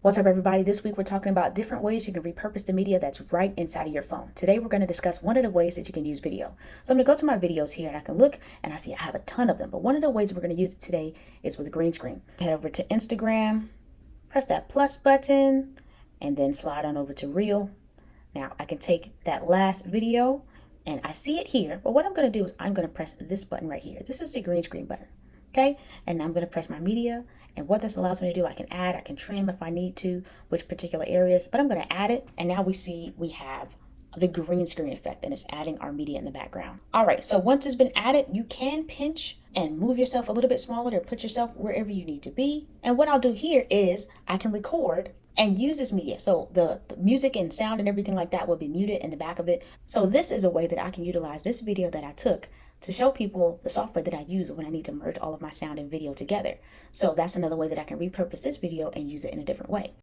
What's up, everybody? This week we're talking about different ways you can repurpose the media that's right inside of your phone. Today we're going to discuss one of the ways that you can use video. So I'm going to go to my videos here and I can look and I see I have a ton of them. But one of the ways we're going to use it today is with Greenscreen. Head over to Instagram, press that plus button, and then slide on over to Reel. Now I can take that last video and I see it here. But what I'm going to do is I'm going to press this button right here. This is the Greenscreen button. Okay, and I'm going to press my media, and what this allows me to do, I can add, I can trim if I need to, which particular areas, but I'm going to add it, and now we see we have the green screen effect, and it's adding our media in the background. All right, so once it's been added, you can pinch and move yourself a little bit smaller to put yourself wherever you need to be. And what I'll do here is I can record and use this media. So the music and sound and everything like that will be muted in the back of it. So this is a way that I can utilize this video that I took to show people the software that I use when I need to merge all of my sound and video together. So that's another way that I can repurpose this video and use it in a different way.